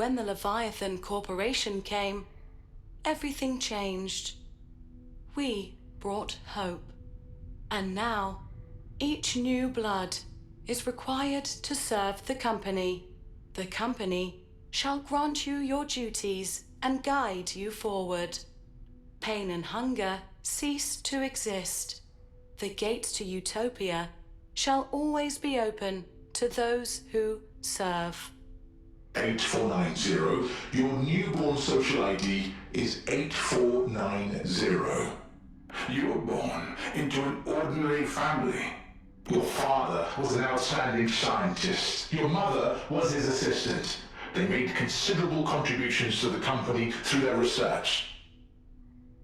When the Leviathan Corporation came, everything changed. We brought hope. And now, each new blood is required to serve the company. The company shall grant you your duties and guide you forward. Pain and hunger cease to exist. The gates to utopia shall always be open to those who serve. 8490. Your newborn social ID is 8490. You were born into an ordinary family. Your father was an outstanding scientist. Your mother was his assistant. They made considerable contributions to the company through their research.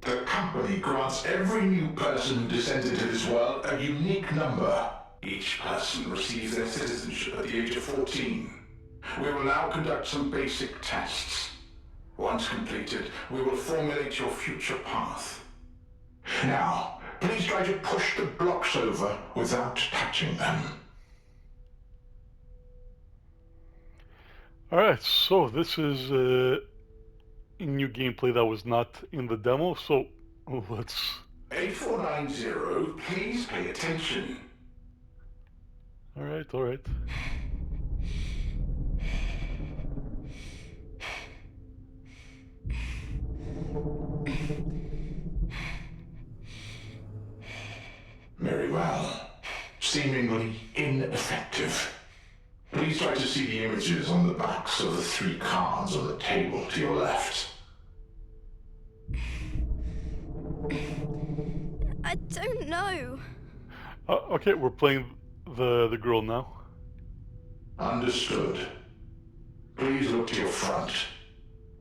The company grants every new person who descends into this world a unique number. Each person receives their citizenship at the age of 14. We will now conduct some basic tests. Once completed, we will formulate your future path. Now, please try to push the blocks over without touching them. Alright, so this is new gameplay that was not in the demo, so let's... 8490, please pay attention. Alright, alright. Very well. Seemingly ineffective. Please try to see the images on the backs of the 3 cards on the table to your left. I don't know. Okay, we're playing the girl now. Understood. Please look to your front.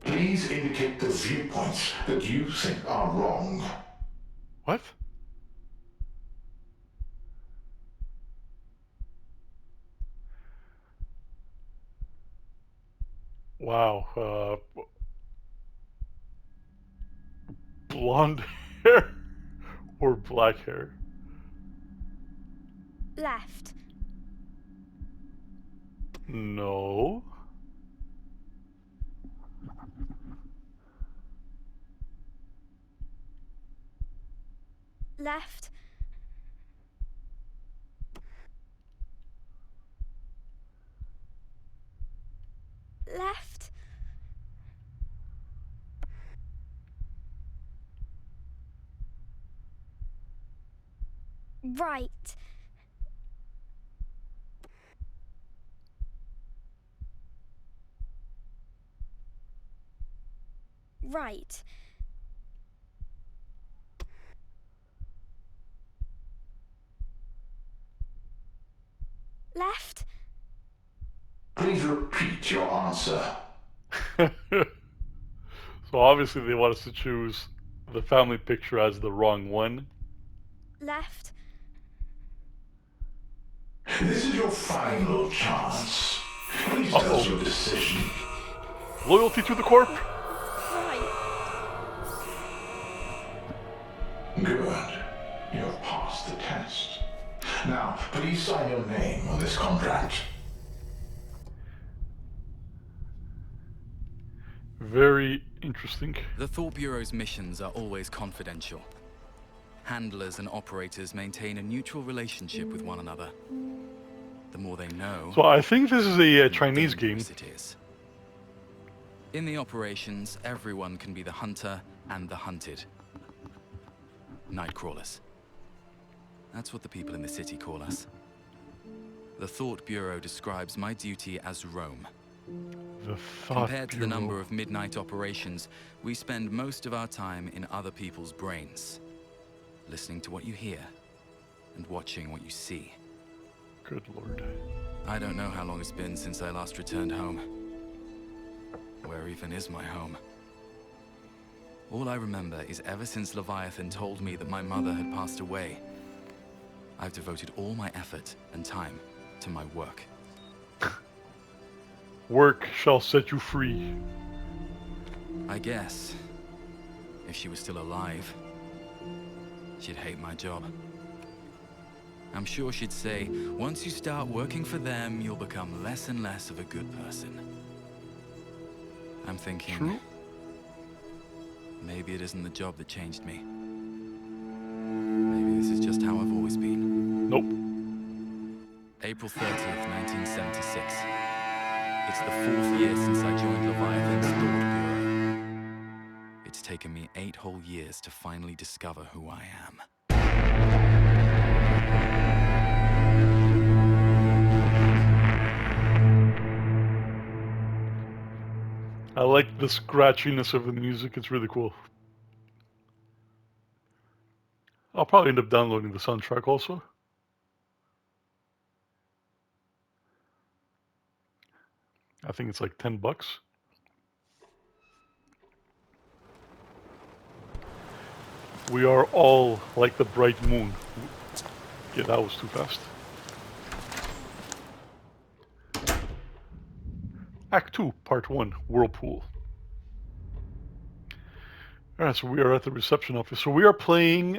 Please indicate the viewpoints that you think are wrong. What? Wow, blonde hair or black hair? Left. No. Left. Left. Right. Right. Left. Please repeat your answer. So obviously they want us to choose the family picture as the wrong one. Left. This is your final chance. Please tell us your decision. Loyalty to the corp? Right. Good. You have passed the test. Now, please sign your name on this contract. Very interesting. The Thought Bureau's missions are always confidential. Handlers and operators maintain a neutral relationship with one another. The more they know... So I think this is a Chinese game. It is. In the operations, everyone can be the hunter and the hunted. Nightcrawlers. That's what the people in the city call us. The Thought Bureau describes my duty as roam. The Thought Compared to the number of midnight operations, we spend most of our time in other people's brains. Listening to what you hear, and watching what you see. Good lord. I don't know how long it's been since I last returned home. Where even is my home? All I remember is ever since Leviathan told me that my mother had passed away, I've devoted all my effort and time to my work. Work shall set you free. I guess, if she was still alive, she'd hate my job. I'm sure she'd say, once you start working for them, you'll become less and less of a good person. I'm thinking, True. maybe it isn't the job that changed me. Maybe this is just how I've always been. Nope. April 30th, 1976. It's the 4th year since I joined Leviathan's Thought Bureau. It's taken me 8 whole years to finally discover who I am. I like the scratchiness of the music. It's really cool. I'll probably end up downloading the soundtrack also. I think it's like $10. We are all like the bright moon. Yeah, that was too fast. Act 2, Part 1, Whirlpool. Alright, so we are at the reception office. So we are playing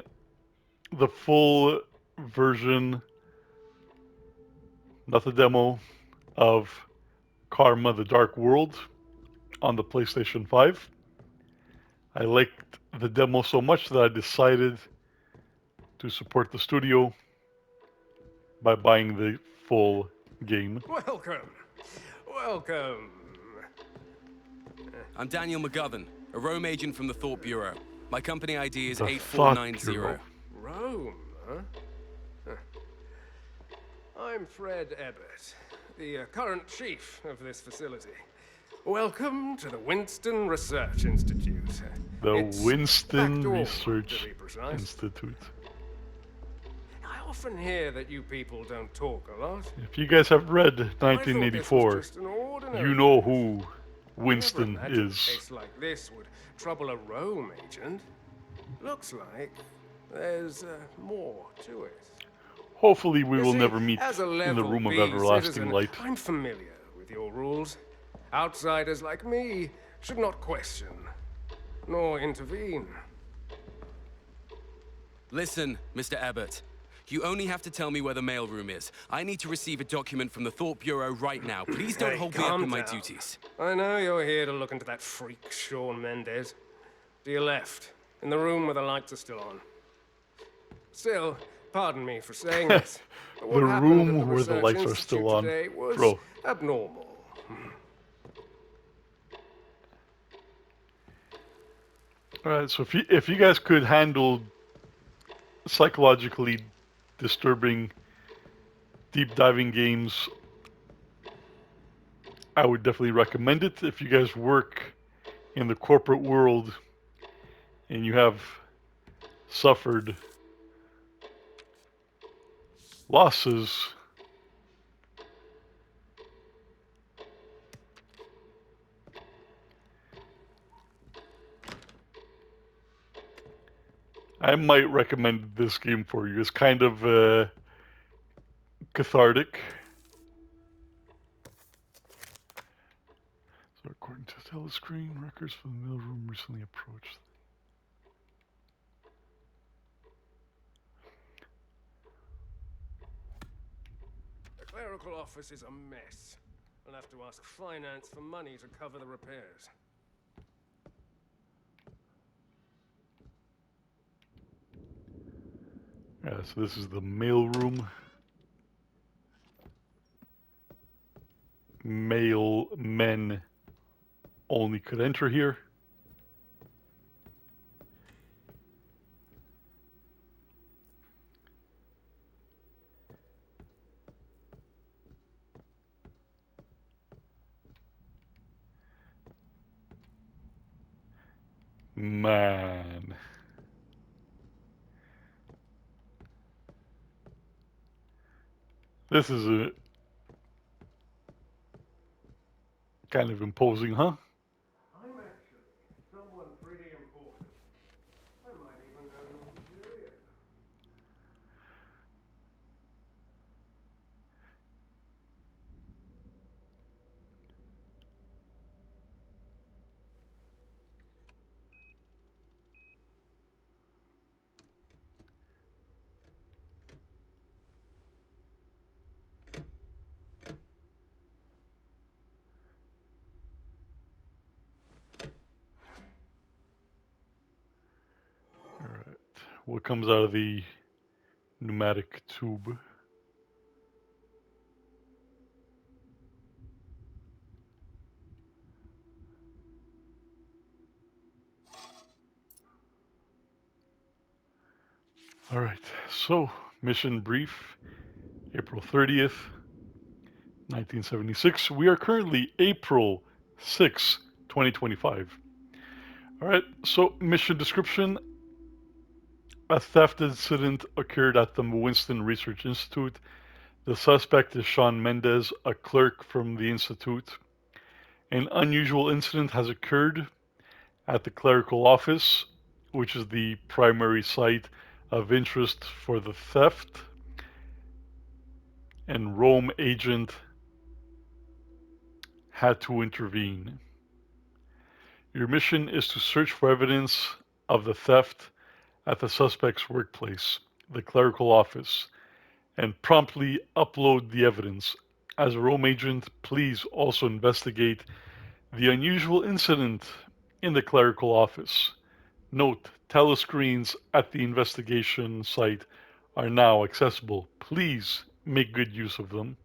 the full version, not the demo, of Karma: The Dark World on the PlayStation 5. I liked the demo so much that I decided to support the studio by buying the full game. Welcome. Welcome. I'm Daniel McGovern, a Rome agent from the Thought Bureau. My company ID is The 8490. Thought Bureau. Rome, huh? I'm Fred Ebbett, the current chief of this facility. Welcome to the Winston Research Institute. The It's Winston backdoor, Research to be precise. Institute. I often hear that you people don't talk a lot. If you guys have read I thought 1984, this was just an ordinary you know who Winston Never imagined is. A case like this would trouble a Rome agent. Looks like there's more to it. Hopefully we You will see, never meet as a in the level room of B everlasting citizen, light. I'm familiar with your rules. Outsiders like me should not question, nor intervene. Listen, Mr. Abbott. You only have to tell me where the mailroom is. I need to receive a document from the Thought Bureau right now. Please don't Hey, hold me up calm in my down. duties. I know you're here to look into that freak, Sean Mendes. To your left, in the room where the lights are still on. Still, pardon me for saying this, but what The happened room at the where the Research lights are Institute still on. today was Bro. abnormal. Alright, so if you guys could handle psychologically disturbing deep diving games, I would definitely recommend it. If you guys work in the corporate world and you have suffered losses, I might recommend this game for you. It's kind of cathartic. So according to the telescreen, records for the mailroom recently approached. The clerical office is a mess. I'll have to ask finance for money to cover the repairs. Yeah, so this is the mailroom. Male men only could enter here. Man. This is a kind of imposing, huh? I'm actually someone pretty important. I might even know who you is. what comes out of the pneumatic tube. All right, so mission brief, April 30th, 1976. We are currently April 6, 2025. All right, so mission description. A theft incident occurred at the Winston Research Institute. The suspect is Sean Mendes, a clerk from the institute. An unusual incident has occurred at the clerical office, which is the primary site of interest for the theft. And Rome agent had to intervene. Your mission is to search for evidence of the theft at the suspect's workplace, the clerical office, and promptly upload the evidence. As a Rome agent, please also investigate the unusual incident in the clerical office. Note, telescreens at the investigation site are now accessible. Please make good use of them.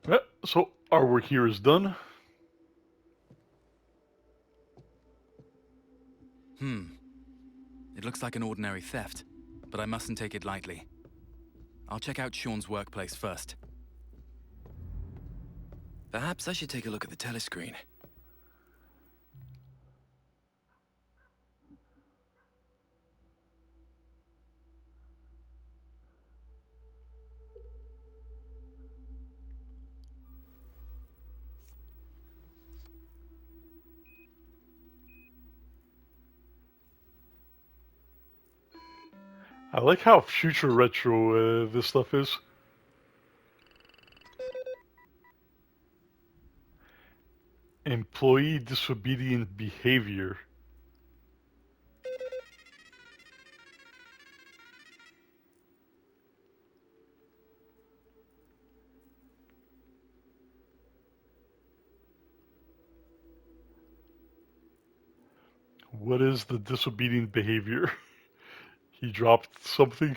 Yeah, so our work here is done. It looks like an ordinary theft, but I mustn't take it lightly. I'll check out Sean's workplace first. Perhaps I should take a look at the telescreen. I like how future retro this stuff is. Employee disobedient behavior. What is the disobedient behavior? He dropped something.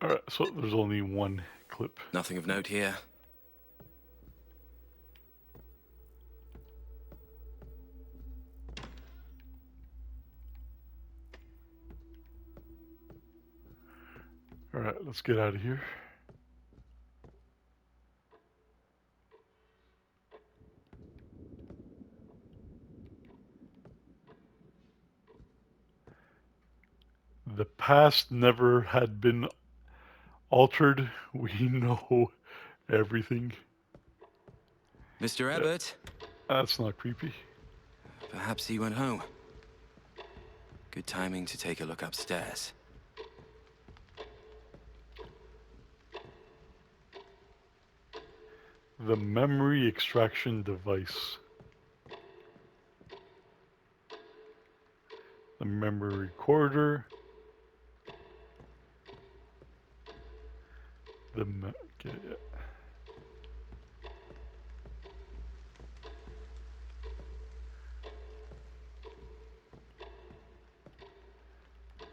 Alright, so there's only one clip. Nothing of note here. Alright, let's get out of here. The past never had been altered. We know everything. Mr. Abbott? That's not creepy. Perhaps he went home. Good timing to take a look upstairs. The memory extraction device. The memory recorder. Okay, yeah.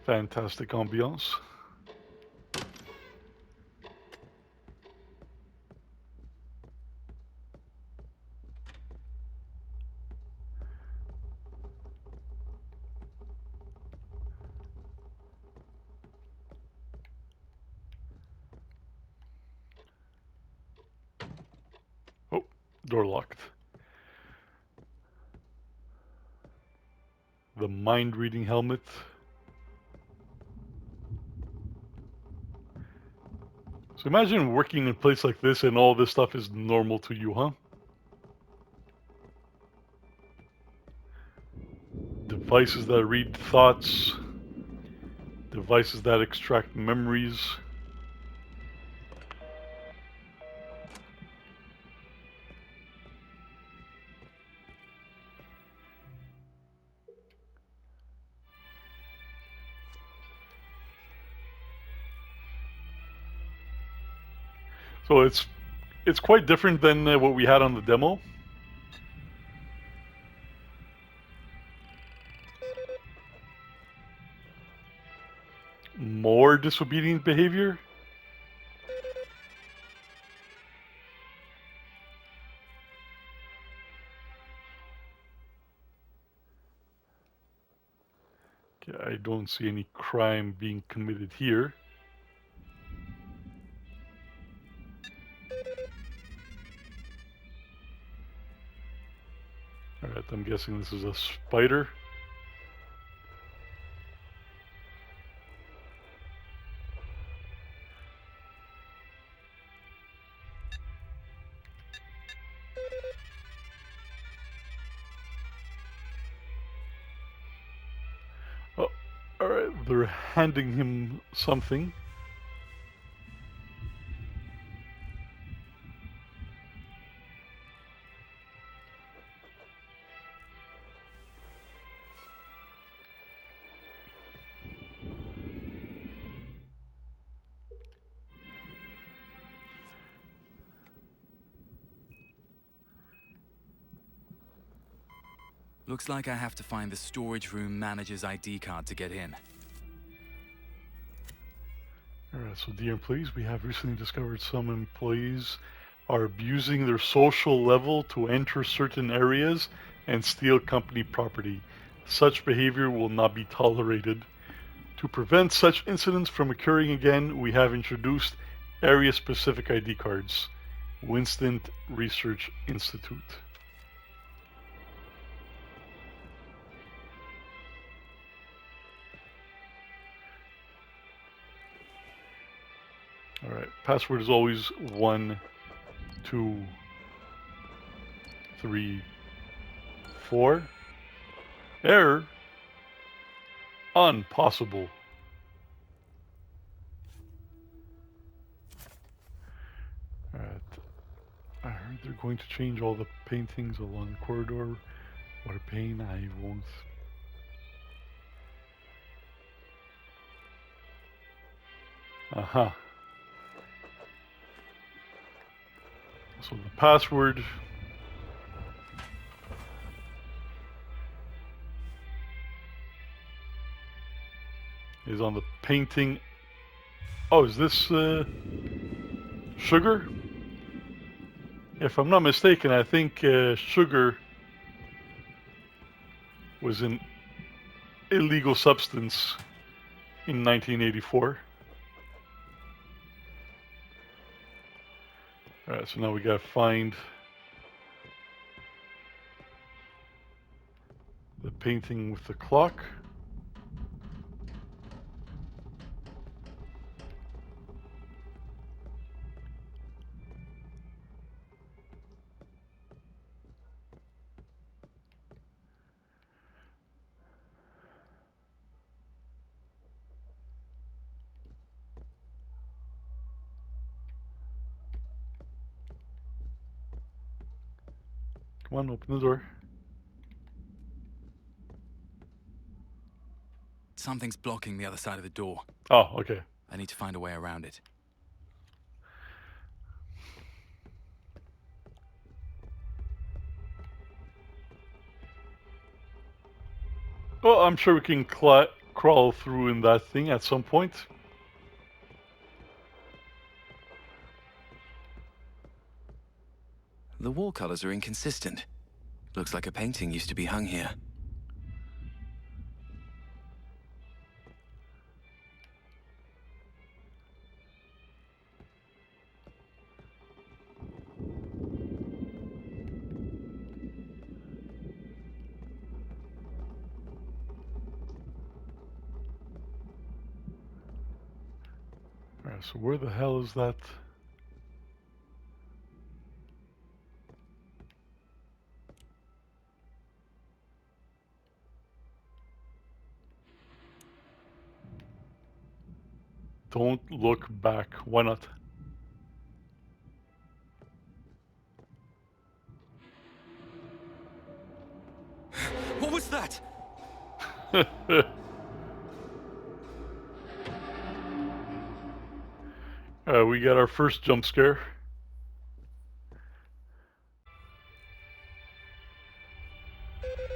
Fantastic ambiance. Oh, door locked. The mind reading helmet. So imagine working in a place like this and all this stuff is normal to you, huh? Devices that read thoughts. Devices that extract memories. So it's quite different than what we had on the demo. More disobedient behavior. Okay, I don't see any crime being committed here. Alright, I'm guessing this is a spider. Oh, alright, they're handing him something. Looks like I have to find the storage room manager's ID card to get in. Alright, so dear employees, we have recently discovered some employees are abusing their social level to enter certain areas and steal company property. Such behavior will not be tolerated. To prevent such incidents from occurring again, we have introduced area-specific ID cards. Winston Research Institute. Alright, password is always 1, 2, 3, 4. Error. Impossible. Alright. I heard they're going to change all the paintings along the corridor. What a pain, I won't. Aha. So the password is on the painting. Oh, is this sugar? If I'm not mistaken, I think sugar was an illegal substance in 1984. Alright, so now we gotta find the painting with the clock. Come on, open the door. Something's blocking the other side of the door. Oh, okay. I need to find a way around it. Well, I'm sure we can crawl through in that thing at some point. The wall colors are inconsistent. Looks like a painting used to be hung here. Alright, so where the hell is that? Don't look back. Why not? What was that? We got our first jump scare.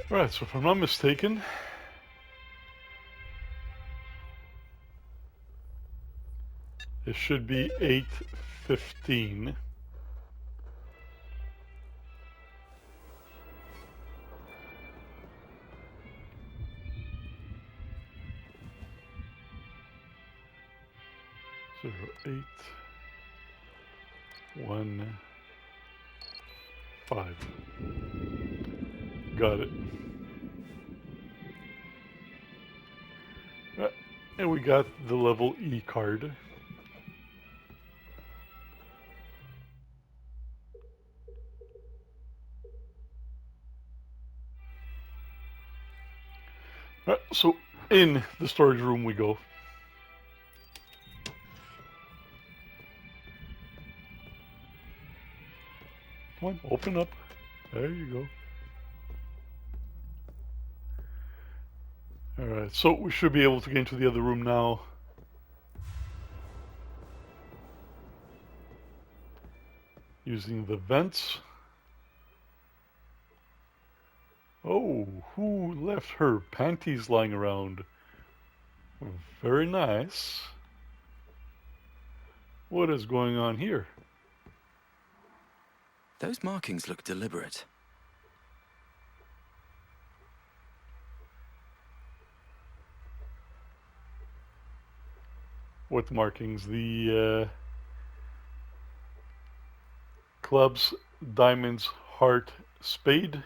Right, so if I'm not mistaken, it should be 8:15. Zero, 8, 1, 5. Got it. And we got the level E card. So in the storage room we go. Come on, open up. There you go. Alright, so we should be able to get into the other room now. Using the vents. Oh, who left her panties lying around? Very nice. What is going on here? Those markings look deliberate. What markings? The clubs, diamonds, heart, spade.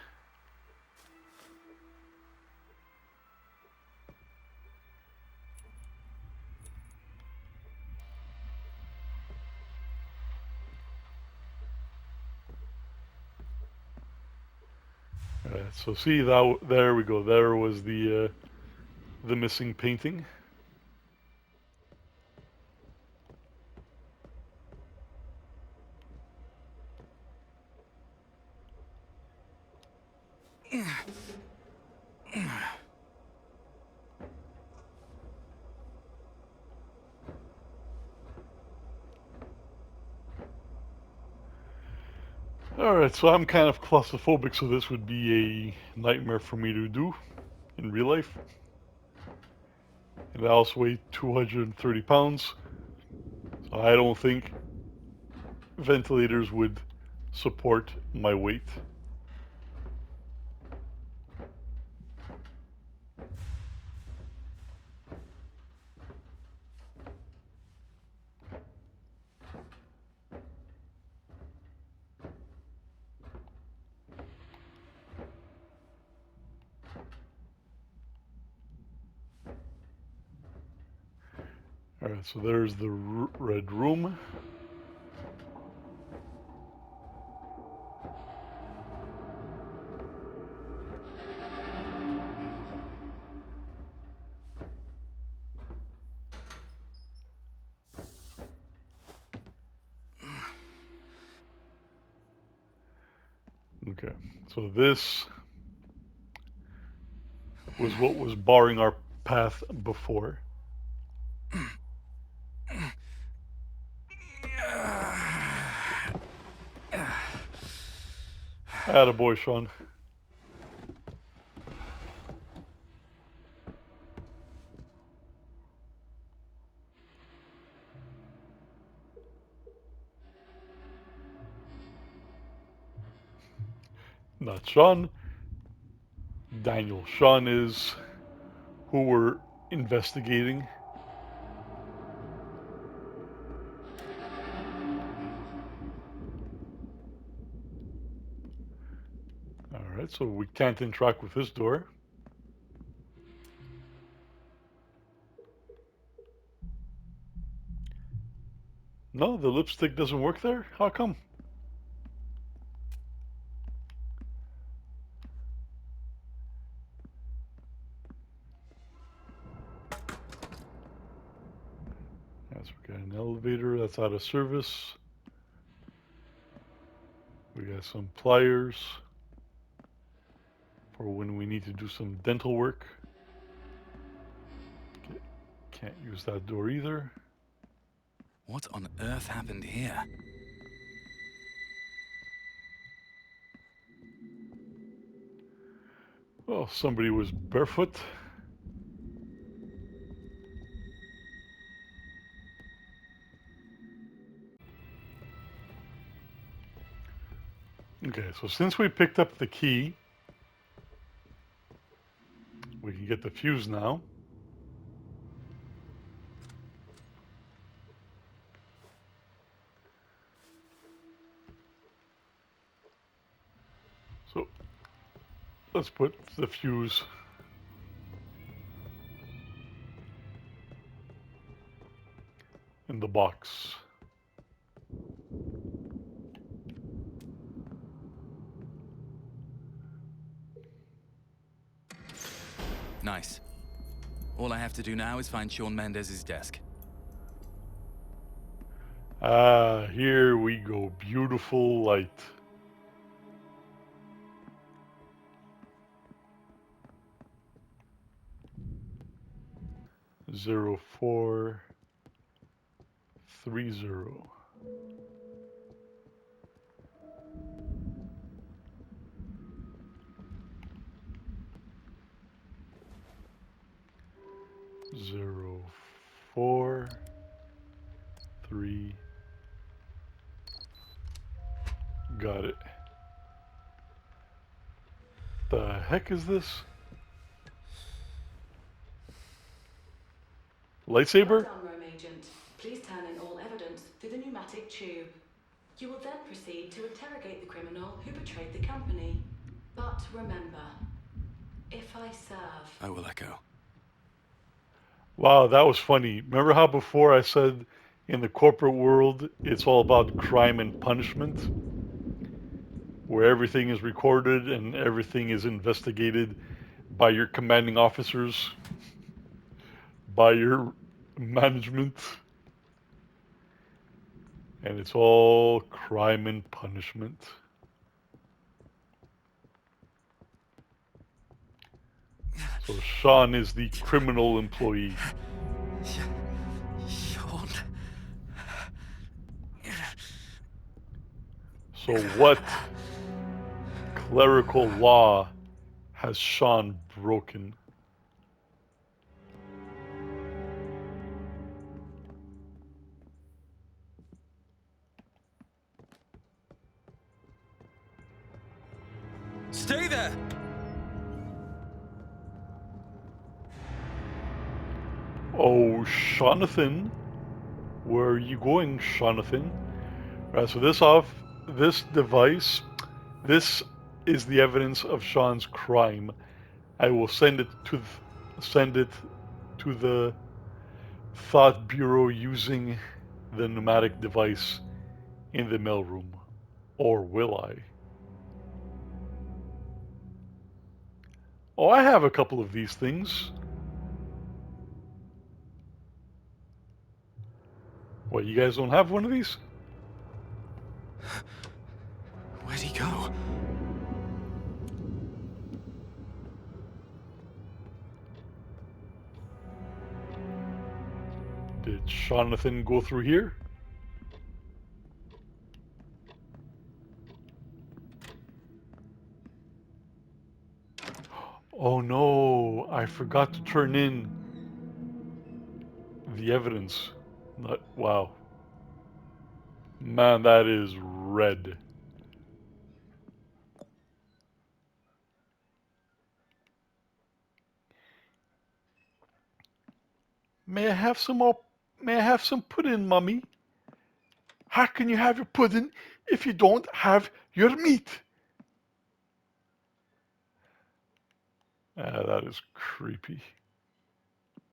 Alright, so see that there we go. There was the missing painting. Alright, so I'm kind of claustrophobic, so this would be a nightmare for me to do in real life. And I also weigh 230 pounds, so I don't think ventilators would support my weight. Alright, so there's the red room. Okay, so this was what was barring our path before. Attaboy, Sean. Not Sean. Daniel. Sean is who we're investigating. Alright, so we can't interact with this door. No, the lipstick doesn't work there? How come? Yeah, so An elevator that's out of service. We got some pliers for when we need to do some dental work. Okay. Can't use that door either. What on earth happened here? Well, somebody was barefoot. Okay, so since we picked up the key, we can get the fuse now. So let's put the fuse in the box. Nice. All I have to do now is find Sean Mendes' desk. Ah, here we go. Beautiful light. Zero 430. Zero 430. Got it. The heck is this? Lightsaber? Well done, Rome Agent. Please turn in all evidence through the pneumatic tube. You will then proceed to interrogate the criminal who betrayed the company. But remember, if I serve... I will echo. Wow, that was funny. Remember how before I said in the corporate world it's all about crime and punishment? Where everything is recorded and everything is investigated by your commanding officers, by your management, and it's all crime and punishment. So Sean is the criminal employee. Sean. So what clerical law has Sean broken? Stay there! Oh, Jonathan. Where are you going, Jonathan? Right, so this device, this is the evidence of Sean's crime. I will send it to the Thought Bureau using the pneumatic device in the mailroom. Or will I? Oh, I have a couple of these things. What, you guys don't have one of these? Where'd he go? Did Jonathan go through here? Oh no, I forgot to turn in the evidence. Wow. Man, that is red. May I have some more? May I have some pudding, Mummy? How can you have your pudding if you don't have your meat? That is creepy.